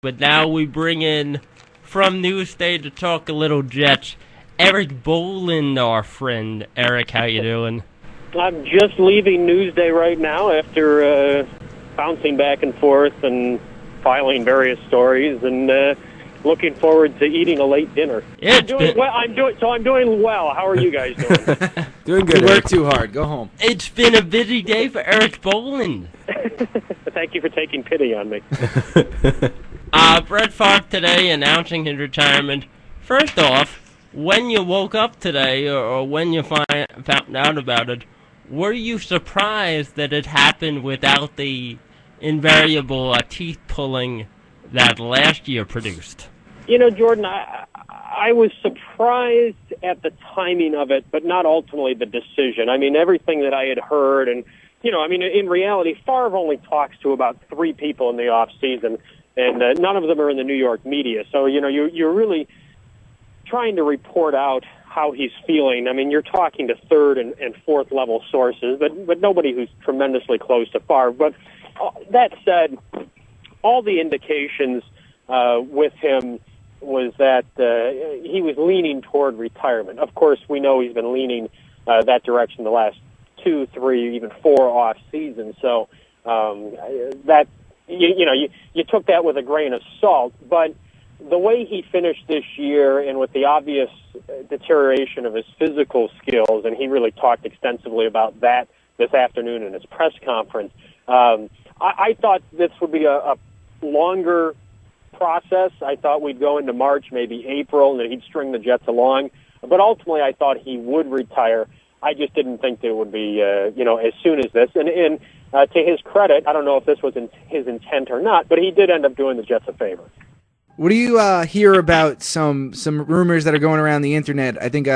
But now we bring in, from Newsday to talk a little Jets, Erik Boland, our friend. Erik, how you doing? I'm just leaving Newsday right now after bouncing back and forth and filing various stories and looking forward to eating a late dinner. Yeah, I'm doing well. How are you guys doing? Doing good. You work too hard. Go home. It's been a busy day for Erik Boland. Thank you for taking pity on me. Brett Favre today announcing his retirement. First off, when you woke up today or when you found out about it, were you surprised that it happened without the invariable teeth pulling that last year produced? You know, Jordan, I was surprised at the timing of it, but not ultimately the decision. I mean, everything that I had heard, and, you know, I mean, in reality, Favre only talks to about 3 people in the off season, and none of them are in the New York media. So, you know, you're really trying to report out how he's feeling. I mean, you're talking to 3rd and 4th level sources, but nobody who's tremendously close to Favre. But that said, all the indications with him was that he was leaning toward retirement. Of course, we know he's been leaning that direction the last 2, 3, even 4 off seasons. So that you took that with a grain of salt. But the way he finished this year, and with the obvious deterioration of his physical skills, and he really talked extensively about that this afternoon in his press conference. I thought this would be a longer process. I thought we'd go into March, maybe April, and that he'd string the Jets along. But ultimately, I thought he would retire. I just didn't think that it would be, as soon as this. And to his credit, I don't know if this was his intent or not, but he did end up doing the Jets a favor. What do you hear about some rumors that are going around the internet? I think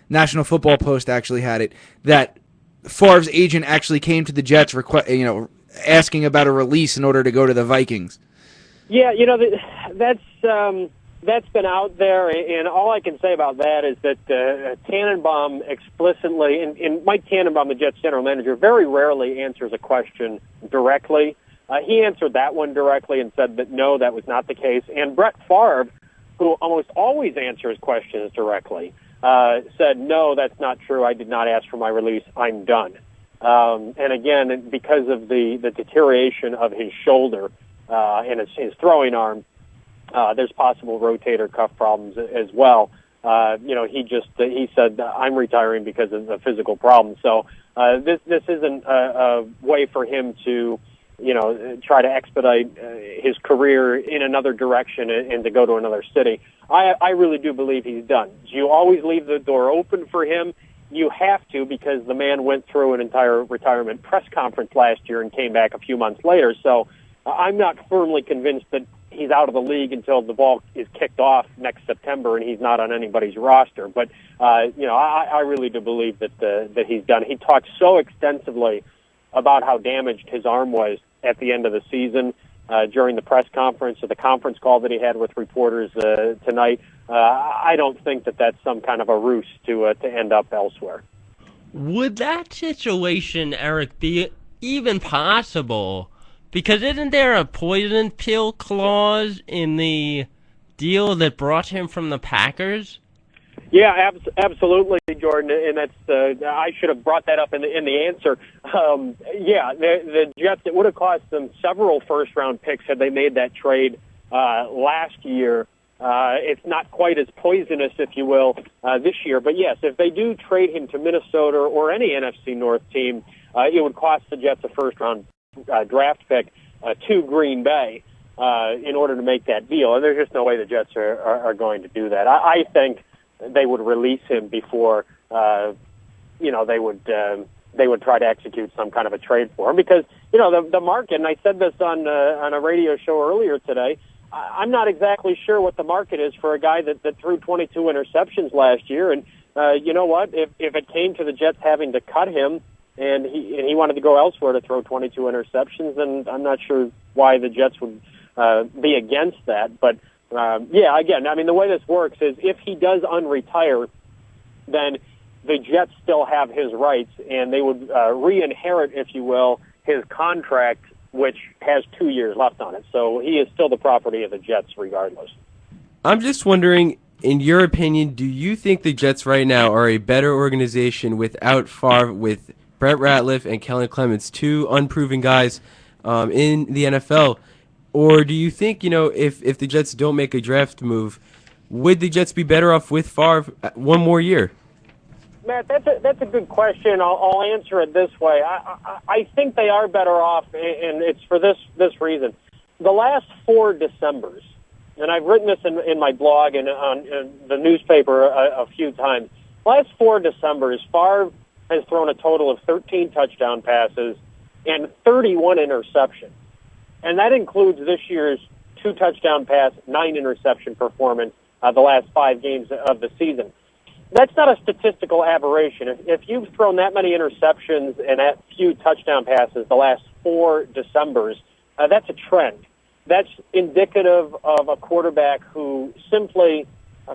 National Football Post actually had it, that Favre's agent actually came to the Jets, asking about a release in order to go to the Vikings. Yeah, you know, that's been out there, and all I can say about that is that Tannenbaum explicitly, and Mike Tannenbaum, the Jets general manager, very rarely answers a question directly. He answered that one directly and said that no, that was not the case. And Brett Favre, who almost always answers questions directly, said, no, that's not true. I did not ask for my release. I'm done. And again, because of the deterioration of his shoulder and his throwing arm, there's possible rotator cuff problems as well. He said, I'm retiring because of the physical problem. So this isn't a way for him to try to expedite his career in another direction and to go to another city. I really do believe he's done. You always leave the door open for him. You have to, because the man went through an entire retirement press conference last year and came back a few months later. So I'm not firmly convinced that he's out of the league until the ball is kicked off next September and he's not on anybody's roster. But, I really do believe that he's done. He talked so extensively about how damaged his arm was at the end of the season during the press conference or the conference call that he had with reporters tonight. I don't think that that's some kind of a ruse to end up elsewhere. Would that situation, Erik, be even possible? Because isn't there a poison pill clause in the deal that brought him from the Packers? Yeah, absolutely, Jordan, and that's I should have brought that up in the answer. The Jets, it would have cost them several first-round picks had they made that trade last year. It's not quite as poisonous, if you will, this year. But yes, if they do trade him to Minnesota or any NFC North team, it would cost the Jets a first-round draft pick to Green Bay in order to make that deal. And there's just no way the Jets are going to do that. I think they would release him before, they would try to execute some kind of a trade for him, because the market. And I said this on a radio show earlier today. I'm not exactly sure what the market is for a guy that threw 22 interceptions last year. And you know what? If it came to the Jets having to cut him, and he wanted to go elsewhere to throw 22 interceptions, then I'm not sure why the Jets would be against that. But again, I mean, the way this works is if he does unretire, then the Jets still have his rights, and they would re-inherit, if you will, his contract which has 2 years left on it. So he is still the property of the Jets regardless. I'm just wondering, in your opinion, do you think the Jets right now are a better organization without Favre, with Brett Ratliff and Kellen Clemens, two unproven guys in the NFL? Or do you think, if the Jets don't make a draft move, would the Jets be better off with Favre one more year? Matt, that's a good question. I'll answer it this way. I think they are better off, and it's for this reason. The last 4 Decembers, and I've written this in my blog and on the newspaper a few times. Last 4 Decembers, Favre has thrown a total of 13 touchdown passes and 31 interceptions. And that includes this year's 2 touchdown pass, 9 interception performance the last 5 games of the season. That's not a statistical aberration. If you've thrown that many interceptions and that few touchdown passes the last 4 Decembers, that's a trend. That's indicative of a quarterback who simply,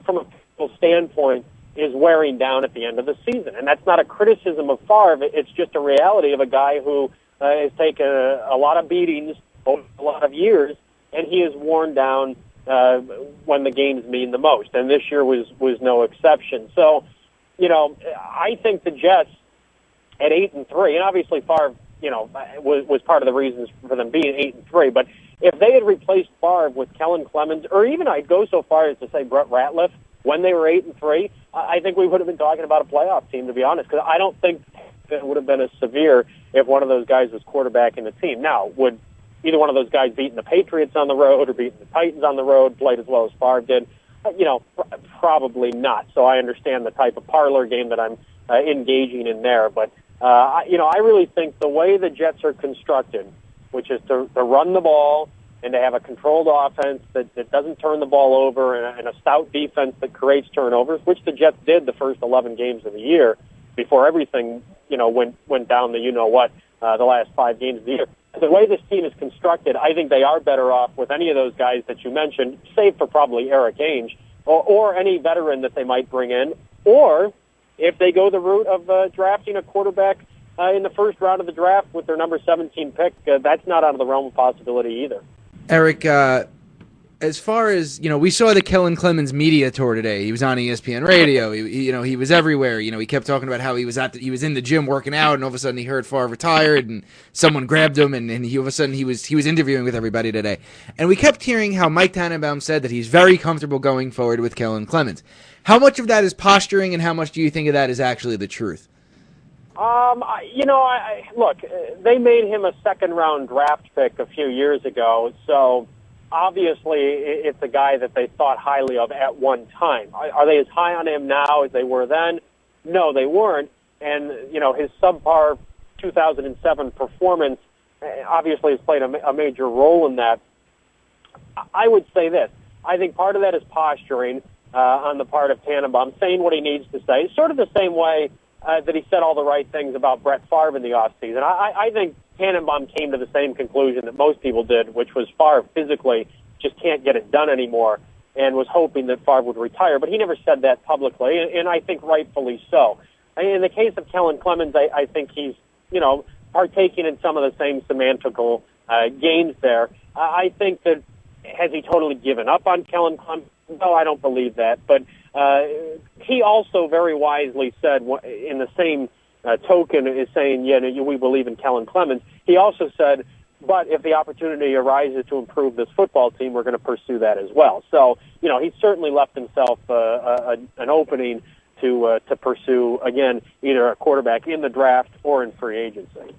from a physical standpoint, is wearing down at the end of the season. And that's not a criticism of Favre. It's just a reality of a guy who has taken a lot of beatings over a lot of years, and he is worn down when the games mean the most. And this year was no exception. So, I think the Jets at 8-3, and obviously Favre, was part of the reasons for them being 8-3. But if they had replaced Favre with Kellen Clemens, or even I'd go so far as to say Brett Ratliff, when they were 8-3, I think we would have been talking about a playoff team, to be honest, because I don't think it would have been as severe if one of those guys was quarterbacking the team. Now, would either one of those guys beating the Patriots on the road or beating the Titans on the road, played as well as Favre did? Probably not. So I understand the type of parlor game that I'm engaging in there. But, I really think the way the Jets are constructed, which is to run the ball and to have a controlled offense that doesn't turn the ball over and a stout defense that creates turnovers, which the Jets did the first 11 games of the year before everything, went down the the last 5 games of the year. The way this team is constructed, I think they are better off with any of those guys that you mentioned, save for probably Eric Ainge, or any veteran that they might bring in, or if they go the route of drafting a quarterback in the first round of the draft with their number 17 pick, that's not out of the realm of possibility either. Eric, as far as, we saw the Kellen Clemens media tour today. He was on ESPN radio. He was everywhere. He kept talking about how he was in the gym working out, and all of a sudden he heard Favre retired, and someone grabbed him, and all of a sudden he was interviewing with everybody today. And we kept hearing how Mike Tannenbaum said that he's very comfortable going forward with Kellen Clemens. How much of that is posturing, and how much do you think of that is actually the truth? Look, they made him a second-round draft pick a few years ago, so obviously it's a guy that they thought highly of at one time. Are they as high on him now as they were then? No, they weren't. And, his subpar 2007 performance obviously has played a major role in that. I would say this. I think part of that is posturing on the part of Tannenbaum, saying what he needs to say, sort of the same way that he said all the right things about Brett Favre in the offseason. I think Tannenbaum came to the same conclusion that most people did, which was Favre physically just can't get it done anymore, and was hoping that Favre would retire. But he never said that publicly, and I think rightfully so. In the case of Kellen Clemens, I think he's, partaking in some of the same semantical gains there. I think that, has he totally given up on Kellen Clemens? No, I don't believe that. But he also very wisely said, in the same token is saying, we believe in Kellen Clemens. He also said, but if the opportunity arises to improve this football team, we're going to pursue that as well. So, he's certainly left himself an opening to pursue, again, either a quarterback in the draft or in free agency.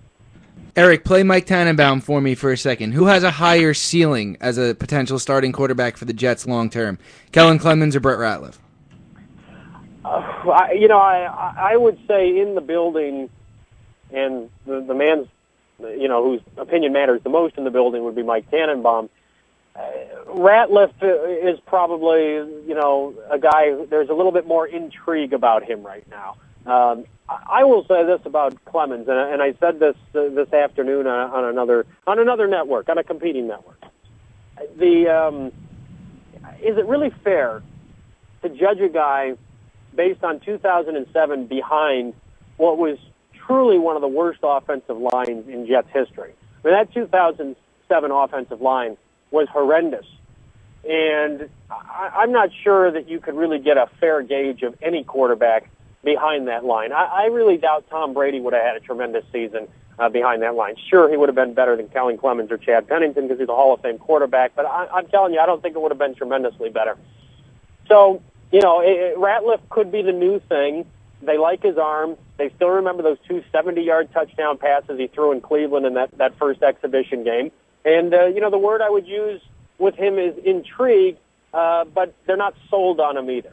Eric, play Mike Tannenbaum for me for a second. Who has a higher ceiling as a potential starting quarterback for the Jets long term, Kellen Clemens or Brett Ratliff? I would say in the building, and the man's, whose opinion matters the most in the building would be Mike Tannenbaum. Ratliff is probably, a guy, there's a little bit more intrigue about him right now. I will say this about Clemens, and I said this afternoon on another network, on a competing network. Is it really fair to judge a guy based on 2007 behind what was truly one of the worst offensive lines in Jets history? I mean, that 2007 offensive line was horrendous. And I'm not sure that you could really get a fair gauge of any quarterback behind that line. I really doubt Tom Brady would have had a tremendous season behind that line. Sure, he would have been better than Kellen Clemens or Chad Pennington because he's a Hall of Fame quarterback, but I'm telling you, I don't think it would have been tremendously better. So, Ratliff could be the new thing. They like his arm. They still remember those 2 70-yard touchdown passes he threw in Cleveland in that first exhibition game. And, the word I would use with him is intrigue, but they're not sold on him either.